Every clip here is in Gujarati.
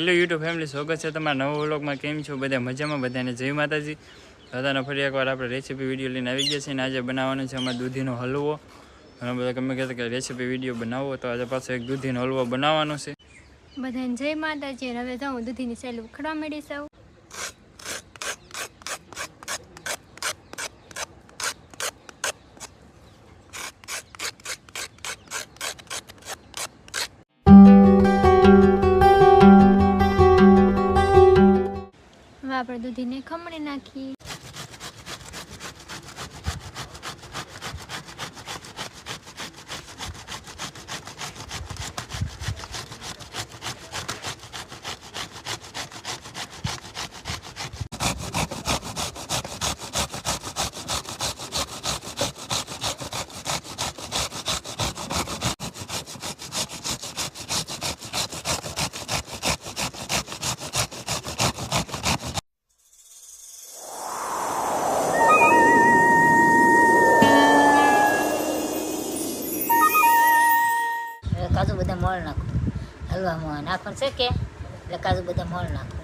હેલો યુટ્યુબ ફેમિલી, સ્વાગત છે તમારા નવા વ્લોગમાં। કેમ છો બધા? મજામાં? બધાને જય માતાજી। દાદાના ફરી એકવાર આપણે રેસીપી વિડીયો લઈને આવી ગયા છીએ અને આજે બનાવવાનો છે અમારે દૂધીનો હલવો। ઘણા બધા ગમે કહેતા કે રેસીપી વિડીયો બનાવો, તો આજે પાછો એક દૂધીનો હલવો બનાવવાનો છે। બધાને જય માતાજી। હવે તો હું દૂધીની સેલ ઉખડવા માંડી છું। હવે આપણે દૂધીને ખમણી નાખી। કાજુ બધા મોળ નાખો, હલવામાં નાખવાનું છે કે એટલે કાજુ બધા મોળ નાખો।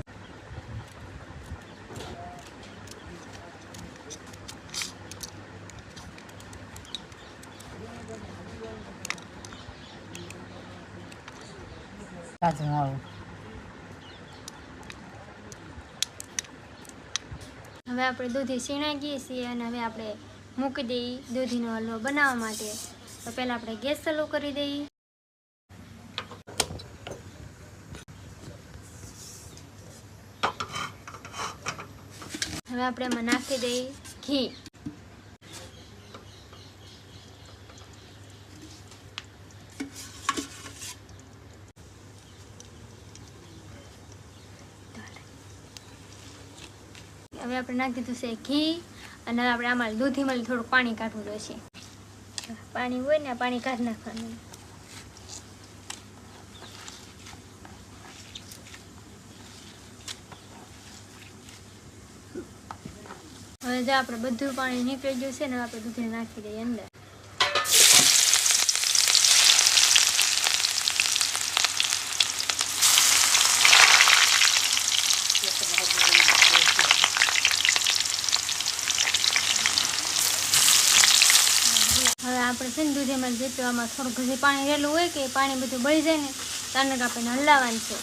કાજુ મોળું હવે આપણે દૂધી સીણાઈ ગઈ છીએ અને હવે આપણે મૂકી દઈએ દૂધીનો હલવો બનાવવા માટે। તો પહેલાં આપણે ગેસ ચાલુ કરી દઈએ। હવે આપણે એમાં નાખી દઈએ ઘી। હવે આપણે નાખી દીધું છે ઘી અને હવે આપણે આમાં દૂધીમાં થોડુંક પાણી કાઢવું જોઈશે। પાણી હોય ને પાણી કાઢી નાખવાનું। હવે જો આપણે બધું પાણી નીકળી ગયું છે ને આપણે દૂધી નાખી દઈએ અંદર। હવે આપણે છે ને દૂધીમાં જેટલું આમાં થોડુંક હજી પાણી રહેલું હોય કે પાણી બધું બળી જાય ને તાને આપણે હલાવવાનું છે।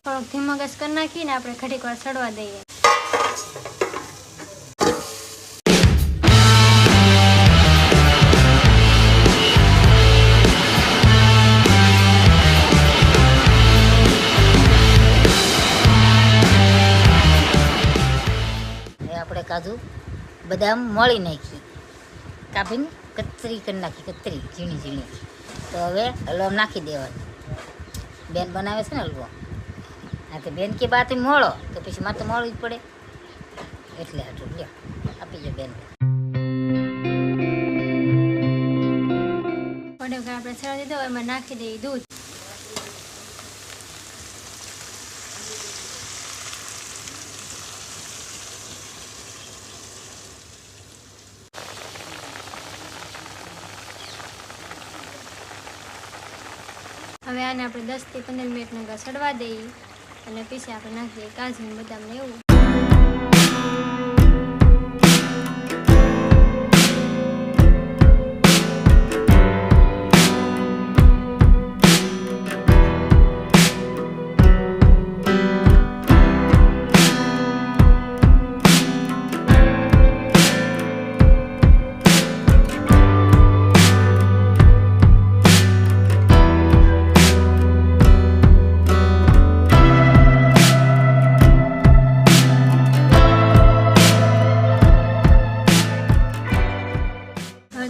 થોડોક ધીમો ગેસ કરી નાખીને આપણે ઘડીક વાર સડવા દઈએ। આપણે કાજુ બદામ મોળી નાખી, કાપીને કતરી કરી નાખી, કતરી ઝીણી ઝીણી। તો હવે હલવા નાખી દેવાનું। બેન બનાવે છે ને હલવો, હા તો બેન કે બાત મોળો તો પછી મારે તો મોળવું જ પડે, એટલે આટલું લ્યો આપી જાઓ બેન। થોડીક આપણે સળવા દીધો એમાં નાખી દઈએ દૂધ। હવે આને આપણે 10 થી 15 મિનિટનો સડવા દઈએ અને પછી આપણે નાખી દઈએ કાજુ ને બદામ ને એવું।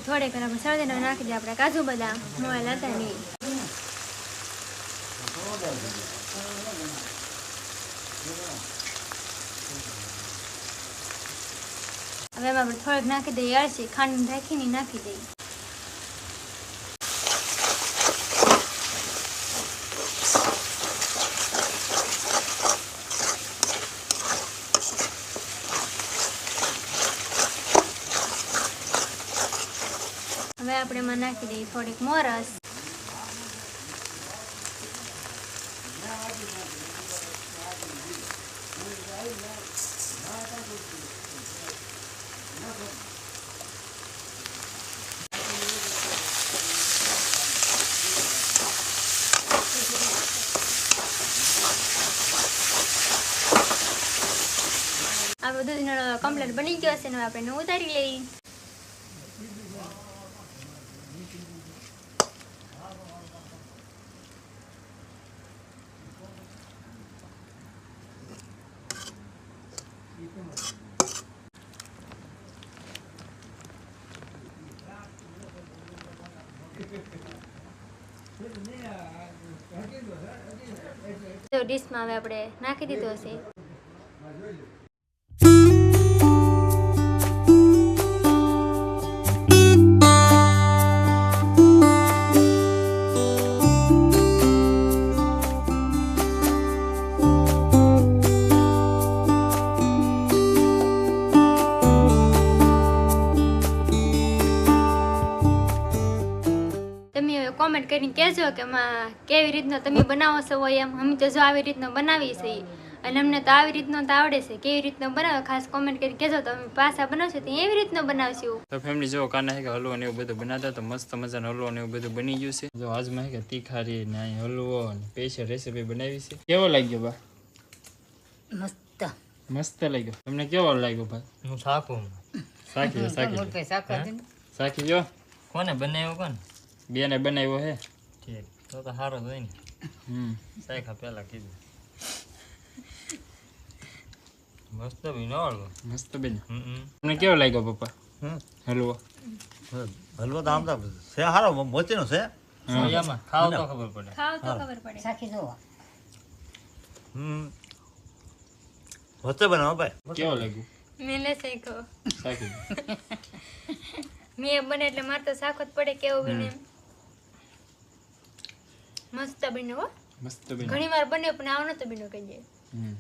થોડીક આપણે સળદીને નાખી દઈએ આપણે કાજુ બદામ મોળેલા હતા ને। હવે એમાં આપણે થોડીક નાખી દઈએ અળસી, ખાંડ રાખીને નાખી દઈએ। હવે આપણે એમાં નાખી દઈએ થોડીક મોરસ. આપણો દૂધનો કમ્પ્લીટ બની ગયો છે ને હવે આપણે એને ઉતારી લઈએ. તો ડીશમાં હવે આપણે નાખી દીધો છે. કોમેન્ટ કરીને કહેજો કે એમાં કેવી રીતના તમે બનાવો છો હોય એમ. અમે તો જો આવી રીતના બનાવીએ છીએ અને અમને તો આવી રીતનો તો આવડે છે. કેવી રીતના બનાવો ખાસ કોમેન્ટ કરીને કહેજો તો અમે પાછા બનાવશું તો એવી રીતના બનાવશું. તો ફેમિલી જો કાના હે કે હલવો ને એવું બધું બનાવતા તો મસ્ત મજાનો હલવો ને એવું બધું બની ગયું છે. જો આજમાં હે કે તીખારી ને અહીં હલવો ને સ્પેશિયલ રેસીપી બનાવી છે. કેવો લાગ્યો બા? મસ્ત મસ્ત લાગ્યો. તમને કેવો લાગ્યો ભાઈ? હું થાકું. સાકી જો કોને બનાવ્યો કોને? બેને બનાવ્યો હે. ઠીક તો સારો જ હોય ને. સાયખા પહેલા કીધું મસ્ત બનાવો. મસ્ત બેન. તમને કેવો લાગ્યો પપ્પા હલવો? હલવો તો આમ તો છે સારો મોચીનો છે. સોયામાં ખાવ તો ખબર પડે. ખાવ તો ખબર પડે. સાખી જોવો. વચ્ચે બનાવો ભાઈ. કેવો લાગ્યું? મેં લે શીખો. સાકી મેં બને એટલે મારે તો શાક જ પડે કેવું બને. મસ્ત બન્યો હો. મસ્ત બેન. ઘણી વાર બન્યો પણ આવ નતો બન્યો કહીએ.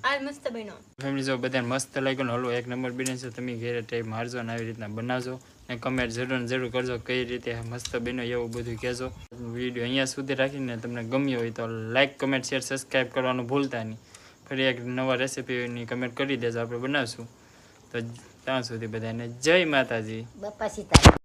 આ મસ્ત બન્યો. ફેમિલી જો બધાને મસ્ત લાગ્યો ને હલવો એક નંબર બને છે. તમે ઘરે ટ્રાય મારજો ને આવી રીતના બનાવજો ને કમેન્ટ જરૂર ને જરૂર કરજો કઈ રીતે મસ્ત બન્યો એવું બધું કહેજો. વિડીયો અહીંયા સુધી રાખીને તમને ગમ્યો હોય તો લાઈક કમેન્ટ શેર સબસ્ક્રાઈબ કરવાનું ભૂલતા નહીં. ફરી એક નવા રેસીપીની કમેન્ટ કરી દેજો આપણે બનાવશું. તો ત્યાં સુધી બધાને જય માતાજી. બાપા સીતા.